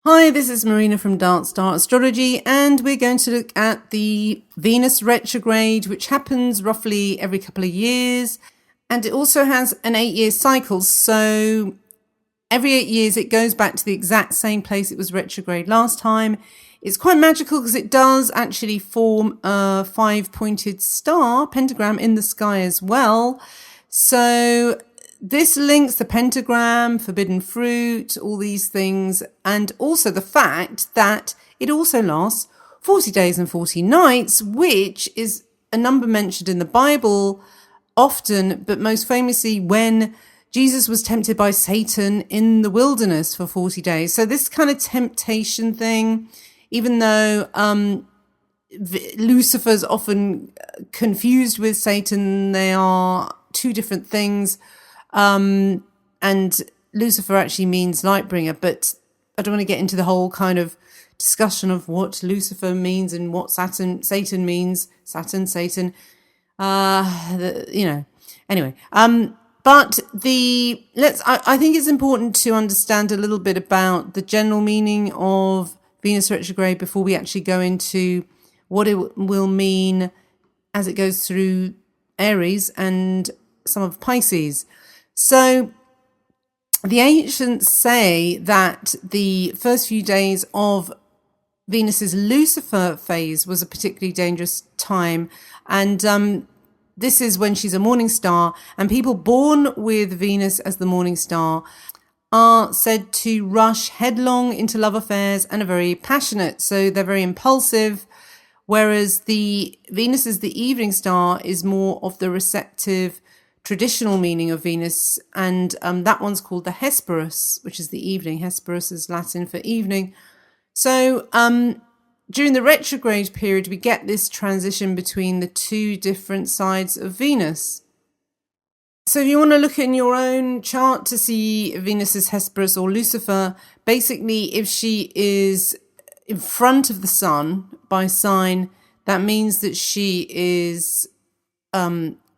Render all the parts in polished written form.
Hi, this is Marina from Dark Star Astrology, and we're going to look at the Venus Retrograde, which happens roughly every couple of years, and it also has an 8-year cycle. So every 8 years, it goes back to the exact same place it was retrograde last time. It's quite magical because it does actually form a 5-pointed star pentagram in the sky as well. So this links the pentagram, forbidden fruit, all these things, and also the fact that it also lasts 40 days and 40 nights, which is a number mentioned in the Bible often, but most famously when Jesus was tempted by Satan in the wilderness for 40 days. So this kind of temptation thing, even though Lucifer's often confused with Satan, they are two different things. And Lucifer actually means light bringer, but I don't want to get into the whole kind of discussion of what Lucifer means and what Satan means. Satan. Anyway. But I think it's important to understand a little bit about the general meaning of Venus retrograde before we actually go into what it will mean as it goes through Aries and some of Pisces. So the ancients say that the first few days of Venus's Lucifer phase was a particularly dangerous time. And this is when she's a morning star, and people born with Venus as the morning star are said to rush headlong into love affairs and are very passionate. So they're very impulsive, whereas the Venus as the evening star is more of the receptive traditional meaning of Venus, and that one's called the Hesperus, which is the evening. Hesperus is Latin for evening. So during the retrograde period, we get this transition between the two different sides of Venus. So if you want to look in your own chart to see Venus's Hesperus or Lucifer, basically if she is in front of the sun by sign, that means that she is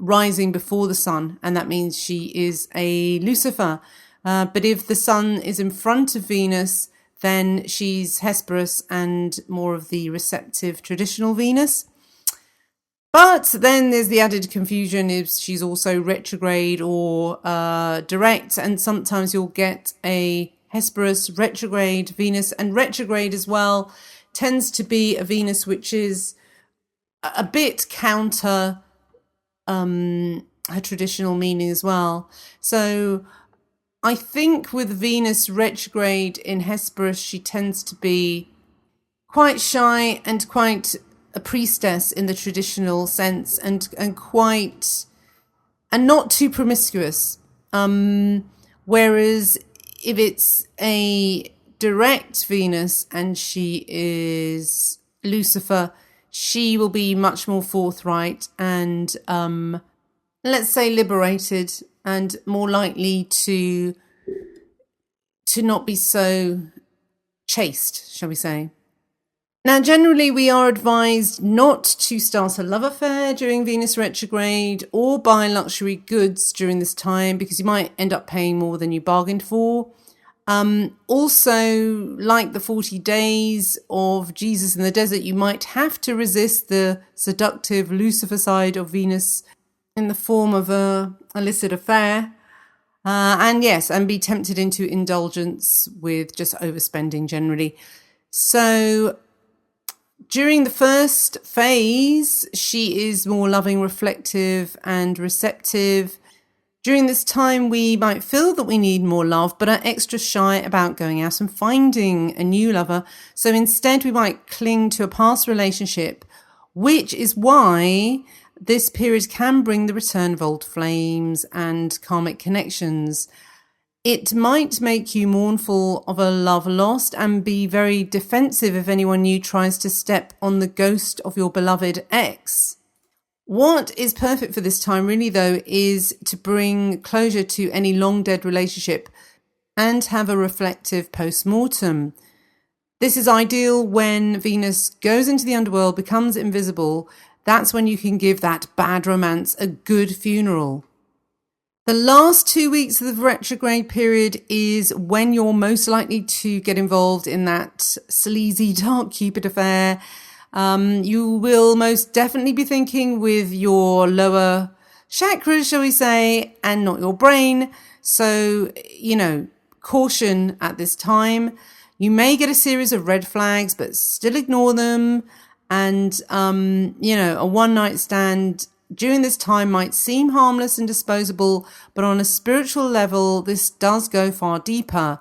rising before the sun, and that means she is a Lucifer. But if the sun is in front of Venus, then she's Hesperus and more of the receptive traditional Venus. But then there's the added confusion if she's also retrograde or direct, and sometimes you'll get a Hesperus retrograde Venus, and retrograde as well tends to be a Venus which is a bit counter her traditional meaning as well. So I think with Venus retrograde in Hesperus, she tends to be quite shy and quite a priestess in the traditional sense, and not too promiscuous. Whereas if it's a direct Venus and she is Lucifer, she will be much more forthright and, let's say, liberated, and more likely to not be so chaste, shall we say. Now, generally, we are advised not to start a love affair during Venus retrograde or buy luxury goods during this time, because you might end up paying more than you bargained for. Also, like the 40 days of Jesus in the desert, you might have to resist the seductive Lucifer side of Venus in the form of a illicit affair. And be tempted into indulgence with just overspending generally. So during the first phase, she is more loving, reflective, and receptive. During this time, we might feel that we need more love, but are extra shy about going out and finding a new lover. So instead, we might cling to a past relationship, which is why this period can bring the return of old flames and karmic connections. It might make you mournful of a love lost and be very defensive if anyone new tries to step on the ghost of your beloved ex. What is perfect for this time really, though, is to bring closure to any long dead relationship and have a reflective post-mortem. This is ideal when Venus goes into the underworld, becomes invisible. That's when you can give that bad romance a good funeral. The last 2 weeks of the retrograde period is when you're most likely to get involved in that sleazy dark Cupid affair. You will most definitely be thinking with your lower chakras, shall we say, and not your brain. So, caution at this time. You may get a series of red flags, but still ignore them. And, a one-night stand during this time might seem harmless and disposable, but on a spiritual level, this does go far deeper.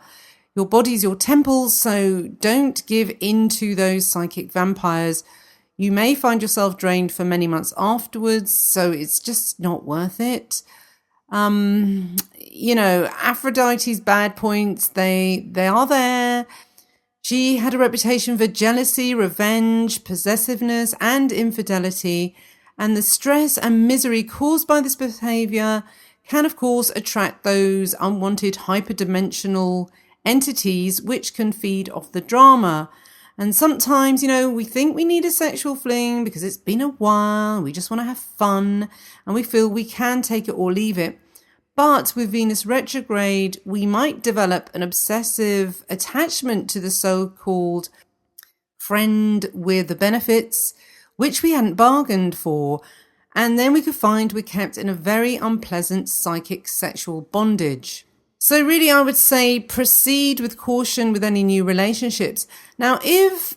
Your body's your temple, so don't give in to those psychic vampires. You may find yourself drained for many months afterwards, so it's just not worth it. Aphrodite's bad points, they are there. She had a reputation for jealousy, revenge, possessiveness, and infidelity. And the stress and misery caused by this behavior can, of course, attract those unwanted hyperdimensional entities which can feed off the drama. And sometimes, we think we need a sexual fling because it's been a while, we just want to have fun, and we feel we can take it or leave it. But with Venus retrograde, we might develop an obsessive attachment to the so-called friend with the benefits, which we hadn't bargained for, and then we could find we're kept in a very unpleasant psychic sexual bondage. So really, I would say proceed with caution with any new relationships. Now, if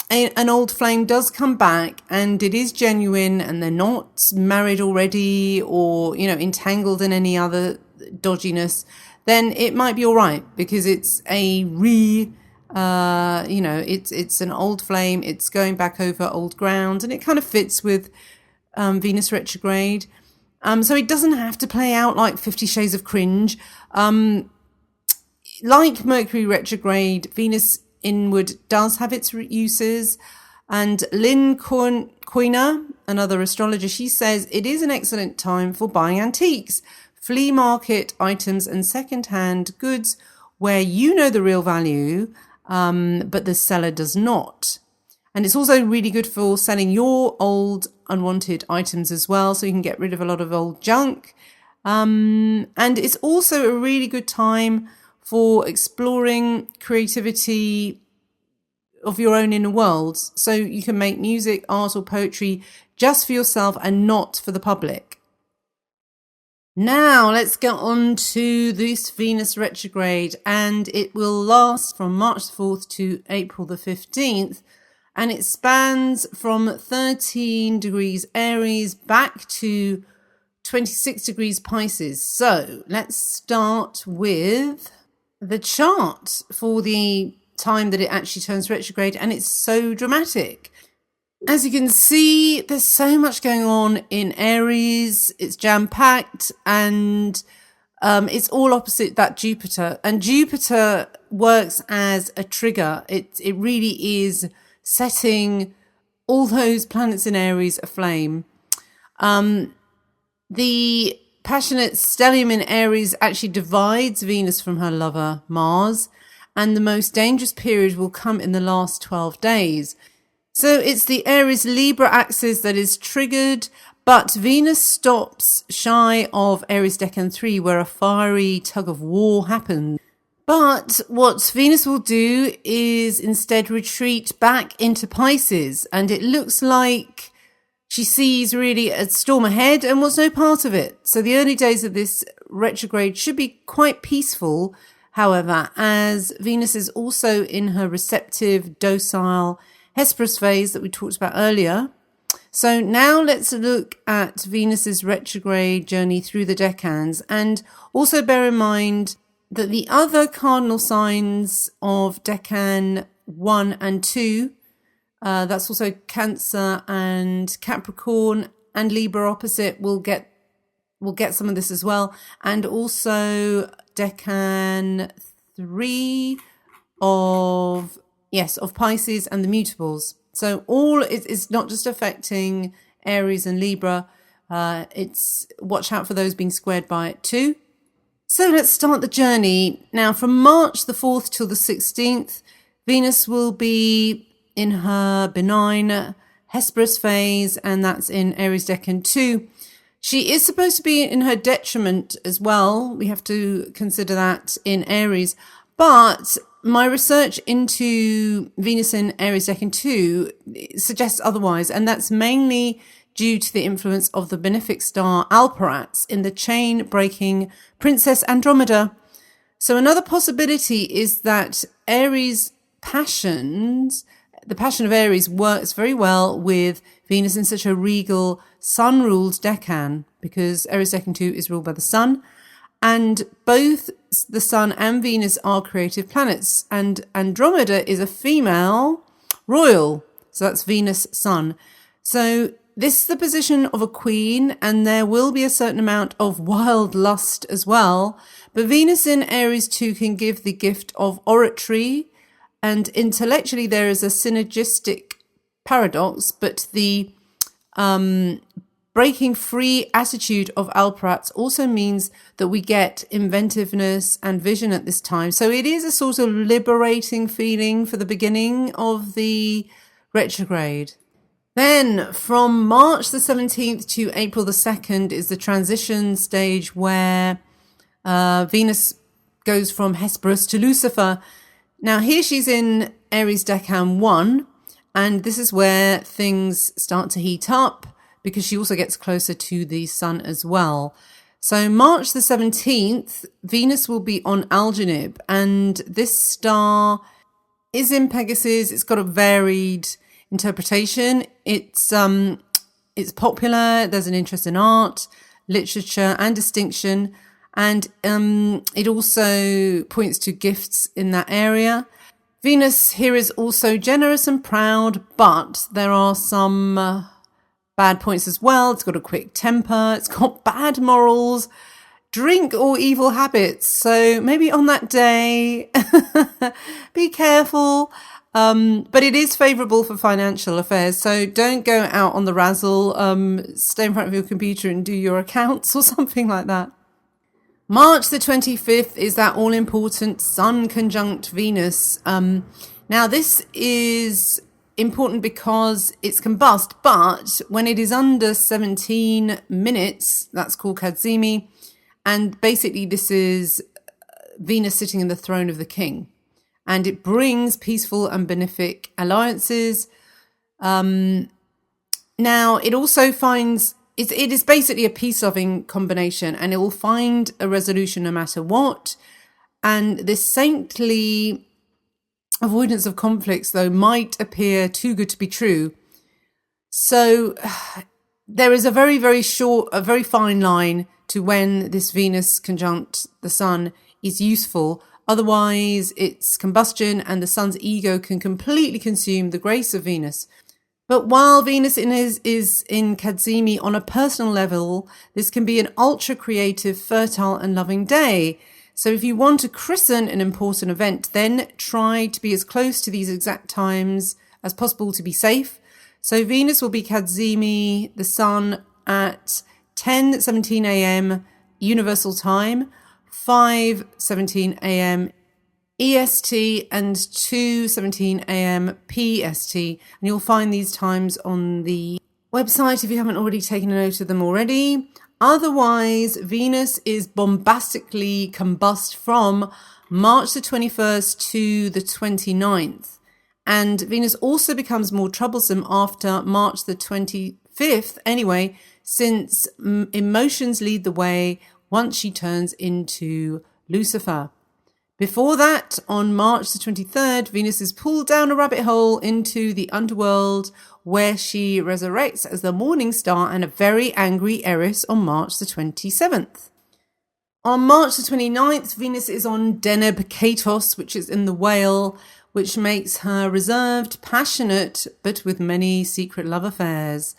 an old flame does come back and it is genuine and they're not married already or, entangled in any other dodginess, then it might be all right because it's a it's an old flame. It's going back over old ground, and it kind of fits with Venus retrograde. So it doesn't have to play out like 50 Shades of Cringe. Like Mercury retrograde, Venus inward does have its uses. And Lynn Coiner, another astrologer, she says it is an excellent time for buying antiques, flea market items, and second-hand goods where you know the real value, but the seller does not. And it's also really good for selling your old unwanted items as well, so you can get rid of a lot of old junk. And it's also a really good time for exploring creativity of your own inner worlds. So you can make music, art, or poetry just for yourself and not for the public. Now let's get on to this Venus retrograde, and it will last from March 4th to April the 15th, and it spans from 13 degrees Aries back to 26 degrees Pisces. So let's start with the chart for the time that it actually turns retrograde, and it's so dramatic. As you can see, there's so much going on in Aries. It's jam-packed, and it's all opposite that Jupiter. And Jupiter works as a trigger. It really is setting all those planets in Aries aflame. The passionate stellium in Aries actually divides Venus from her lover, Mars, and the most dangerous period will come in the last 12 days. So it's the Aries Libra axis that is triggered, but Venus stops shy of Aries decan 3, where a fiery tug of war happens. But what Venus will do is instead retreat back into Pisces, and it looks like she sees really a storm ahead and wants no part of it. So the early days of this retrograde should be quite peaceful, however, as Venus is also in her receptive, docile Hesperus phase that we talked about earlier. So now let's look at Venus's retrograde journey through the decans, and also bear in mind that the other cardinal signs of decan 1 and 2, that's also Cancer and Capricorn and Libra opposite, will get some of this as well, and also decan 3 of Pisces and the mutables. So all it's not just affecting Aries and Libra. It's watch out for those being squared by it too. So let's start the journey. Now from March the 4th till the 16th, Venus will be in her benign Hesperus phase, and that's in Aries decan 2. She is supposed to be in her detriment as well. We have to consider that in Aries. But my research into Venus in Aries decan 2 suggests otherwise. And that's mainly due to the influence of the benefic star Alperatz in the chain-breaking Princess Andromeda. So another possibility is that Aries passions, the passion of Aries works very well with Venus in such a regal sun-ruled decan, because Aries decan 2 is ruled by the sun, and both the sun and Venus are creative planets, and Andromeda is a female royal, so that's Venus sun. So this is the position of a queen, and there will be a certain amount of wild lust as well. But Venus in Aries 2 can give the gift of oratory, and intellectually there is a synergistic paradox, but the breaking free attitude of Alperatz also means that we get inventiveness and vision at this time. So it is a sort of liberating feeling for the beginning of the retrograde. Then from March the 17th to April the 2nd is the transition stage where Venus goes from Hesperus to Lucifer. Now here she's in Aries decan 1, and this is where things start to heat up because she also gets closer to the sun as well. So March the 17th, Venus will be on Algenib, and this star is in Pegasus. It's got a varied interpretation. It's popular. There's an interest in art, literature, and distinction. And it also points to gifts in that area. Venus here is also generous and proud, but there are some bad points as well. It's got a quick temper. It's got bad morals, drink or evil habits. So maybe on that day, be careful. But it is favourable for financial affairs. So don't go out on the razzle. Stay in front of your computer and do your accounts or something like that. March the 25th is that all-important Sun conjunct Venus. Now, this is important because it's combust, but when it is under 17 minutes, that's called Kadzimi. And basically, this is Venus sitting in the throne of the king. And it brings peaceful and benefic alliances. Now, it also finds... It is basically a peace-loving combination, and it will find a resolution no matter what. And this saintly avoidance of conflicts, though, might appear too good to be true. So there is a very, very short, a very fine line to when this Venus conjunct the sun is useful. Otherwise, it's combustion, and the sun's ego can completely consume the grace of Venus. But while Venus is in Kadzimi on a personal level, this can be an ultra-creative, fertile and loving day. So if you want to christen an important event, then try to be as close to these exact times as possible to be safe. So Venus will be Kadzimi, the sun, at 10:17 a.m. Universal Time, 5:17 a.m. EST and 2:17 a.m. PST. And you'll find these times on the website if you haven't already taken a note of them already. Otherwise, Venus is bombastically combust from March the 21st to the 29th. And Venus also becomes more troublesome after March the 25th anyway, since emotions lead the way once she turns into Lucifer. Before that, on March the 23rd, Venus is pulled down a rabbit hole into the underworld, where she resurrects as the morning star and a very angry Eris on March the 27th. On March the 29th, Venus is on Deneb Katos, which is in the whale, which makes her reserved, passionate, but with many secret love affairs.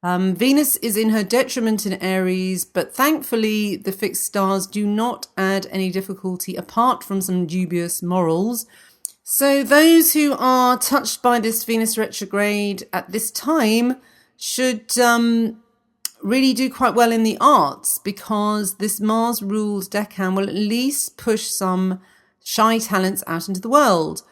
Venus is in her detriment in Aries, but thankfully the fixed stars do not add any difficulty apart from some dubious morals. So those who are touched by this Venus retrograde at this time should really do quite well in the arts, because this Mars-ruled decan will at least push some shy talents out into the world.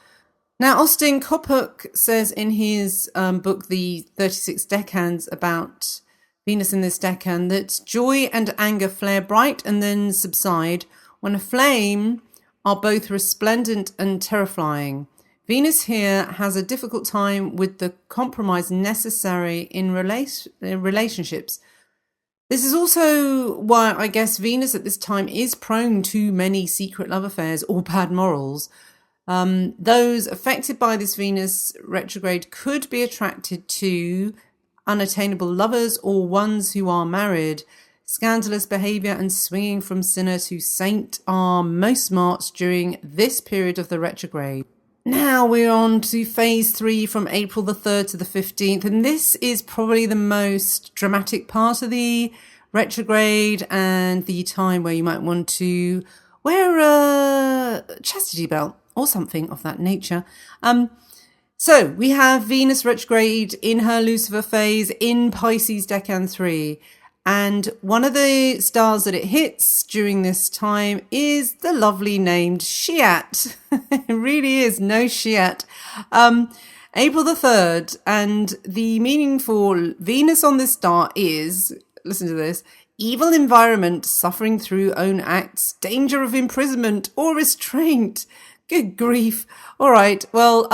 Now, Austin Coppock says in his book, The 36 Decans, about Venus in this decan, that joy and anger flare bright and then subside when a flame are both resplendent and terrifying. Venus here has a difficult time with the compromise necessary in relationships. This is also why I guess Venus at this time is prone to many secret love affairs or bad morals. Those affected by this Venus retrograde could be attracted to unattainable lovers or ones who are married. Scandalous behavior and swinging from sinner to saint are most marked during this period of the retrograde. Now we're on to phase 3 from April the 3rd to the 15th, and this is probably the most dramatic part of the retrograde and the time where you might want to wear a chastity belt or something of that nature. So we have Venus retrograde in her Lucifer phase in Pisces decan 3. And one of the stars that it hits during this time is the lovely named Shiat. It really is no Shiat. April the 3rd. And the meaning for Venus on this star is, listen to this, evil environment, suffering through own acts, danger of imprisonment or restraint. Good grief. All right. Well,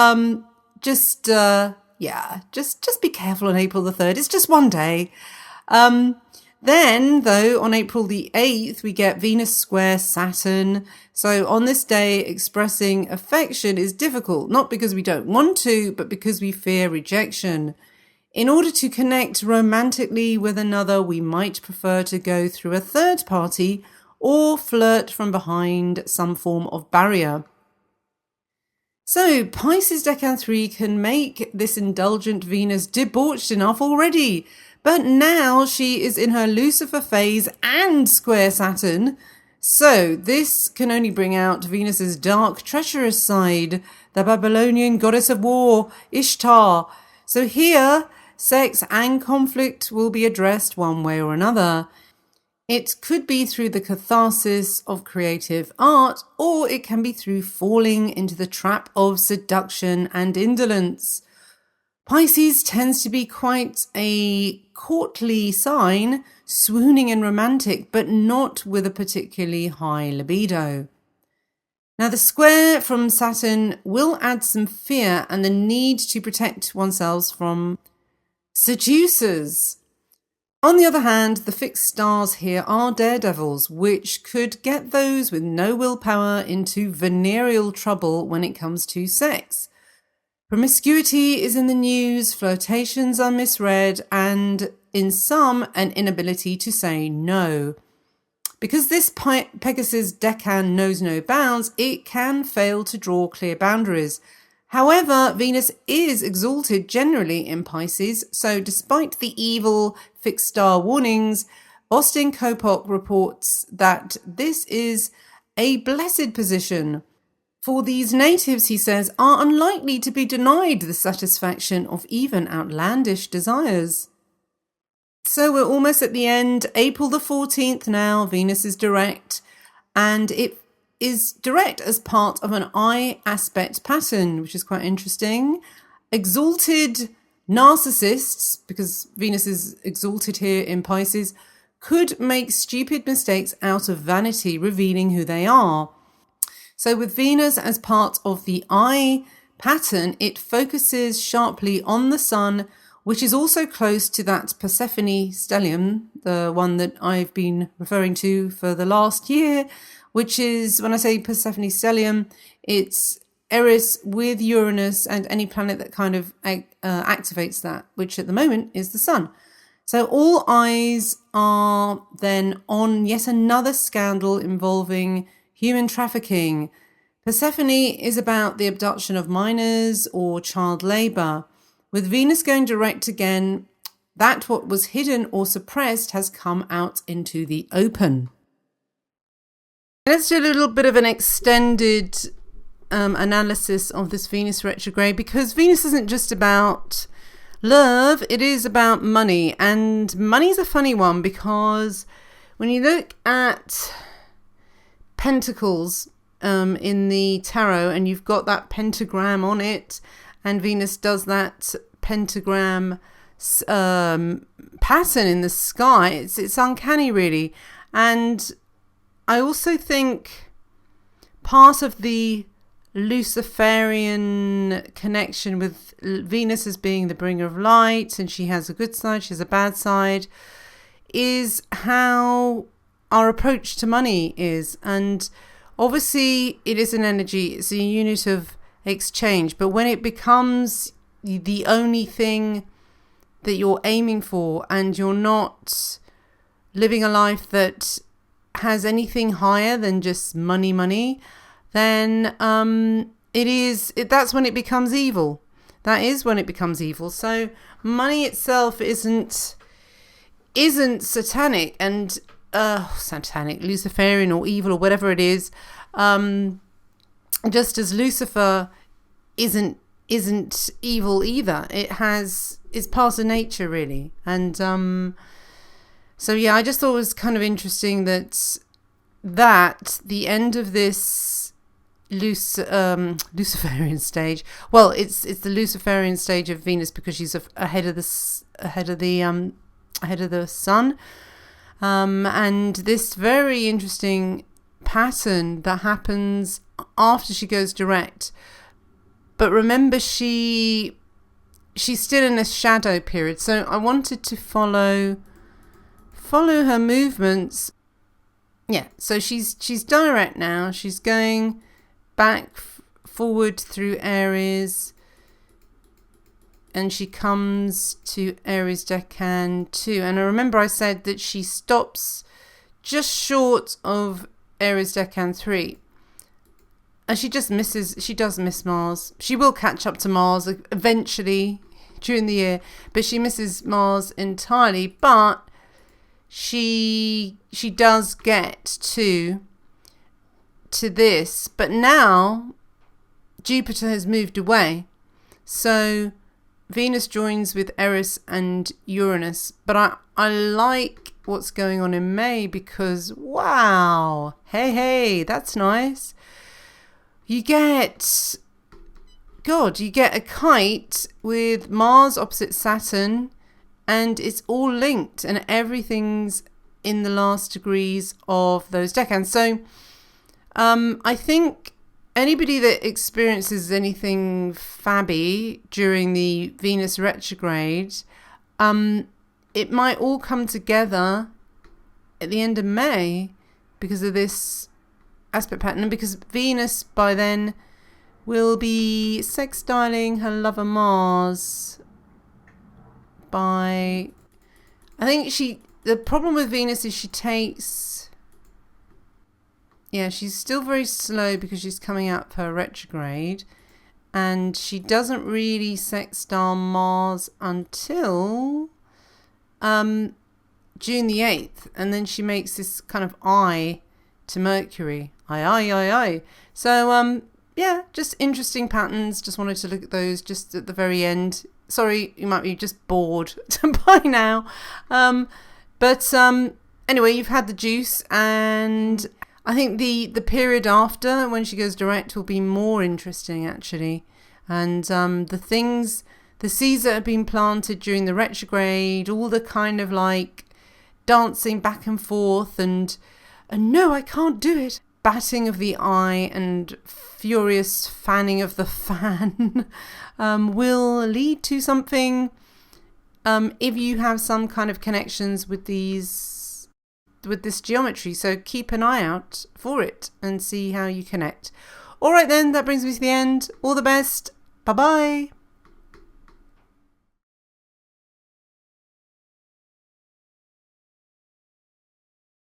just be careful on April the 3rd. It's just one day. Then, though, on April the 8th, we get Venus square Saturn. So on this day, expressing affection is difficult, not because we don't want to, but because we fear rejection. In order to connect romantically with another, we might prefer to go through a third party or flirt from behind some form of barrier. So Pisces decan 3 can make this indulgent Venus debauched enough already. But now she is in her Lucifer phase and square Saturn. So this can only bring out Venus's dark, treacherous side, the Babylonian goddess of war, Ishtar. So here, sex and conflict will be addressed one way or another. It could be through the catharsis of creative art, or it can be through falling into the trap of seduction and indolence. Pisces tends to be quite a courtly sign, swooning and romantic, but not with a particularly high libido. Now, the square from Saturn will add some fear and the need to protect oneself from seducers. On the other hand, the fixed stars here are daredevils, which could get those with no willpower into venereal trouble when it comes to sex. Promiscuity is in the news, flirtations are misread, and in some, an inability to say no. Because this Pegasus decan knows no bounds, it can fail to draw clear boundaries. However, Venus is exalted generally in Pisces, so despite the evil fixed star warnings, Austin Kopok reports that this is a blessed position. For these natives, he says, are unlikely to be denied the satisfaction of even outlandish desires. So we're almost at the end. April the 14th now, Venus is direct, and it is direct as part of an eye aspect pattern, which is quite interesting. Exalted narcissists, because Venus is exalted here in Pisces, could make stupid mistakes out of vanity, revealing who they are. So with Venus as part of the eye pattern, it focuses sharply on the sun, which is also close to that Persephone stellium, the one that I've been referring to for the last year, which is, when I say Persephone stellium, it's Aries with Uranus and any planet that kind of activates that, which at the moment is the sun. So all eyes are then on yet another scandal involving human trafficking. Persephone is about the abduction of minors or child labour. With Venus going direct again, that what was hidden or suppressed has come out into the open. Let's do a little bit of an extended analysis of this Venus retrograde, because Venus isn't just about love, it is about money. And money's a funny one, because when you look at pentacles in the tarot and you've got that pentagram on it, and Venus does that pentagram pattern in the sky. It's uncanny, really. And I also think part of the Luciferian connection with Venus as being the bringer of light, and she has a good side, she has a bad side, is how our approach to money is. And obviously it is an energy, it's a unit of exchange, but when it becomes the only thing that you're aiming for, and you're not living a life that has anything higher than just money, then that's when it becomes evil. That is when it becomes evil. So money itself isn't satanic and satanic, Luciferian, or evil, or whatever it is. Just as Lucifer isn't evil either. It's part of nature, really. And so yeah, I just thought it was kind of interesting that the end of this Luciferian stage. Well, it's the Luciferian stage of Venus because she's ahead of the sun, and this very interesting pattern that happens after she goes direct. But remember, she's still in a shadow period, so I wanted to follow her movements. Yeah, so she's direct now. She's going back forward through Aries, and she comes to Aries Decan 2. And I remember I said that she stops just short of Aries Decan 3. And she does miss Mars. She will catch up to Mars eventually during the year, but she misses Mars entirely. But she does get to this. But now Jupiter has moved away. So Venus joins with Eris and Uranus. But I like what's going on in May because, wow, hey, that's nice. You get a kite with Mars opposite Saturn, and it's all linked, and everything's in the last degrees of those decans. So I think anybody that experiences anything fabby during the Venus retrograde, it might all come together at the end of May because of this aspect pattern, and because Venus by then will be sextiling her lover Mars by, I think the problem with Venus is she's still very slow because she's coming out of her retrograde, and she doesn't really sextile Mars until June the 8th, and then she makes this kind of eye to Mercury. Aye. So, just interesting patterns. Just wanted to look at those just at the very end. Sorry, you might be just bored by now. But anyway, you've had the juice, and I think the period after, when she goes direct, will be more interesting, actually. And the seeds that have been planted during the retrograde, all the kind of like dancing back and forth and no, I can't do it, batting of the eye and furious fanning of the fan will lead to something if you have some kind of connections with this geometry. So keep an eye out for it and see how you connect. All right then, that brings me to the end. All the best. Bye-bye.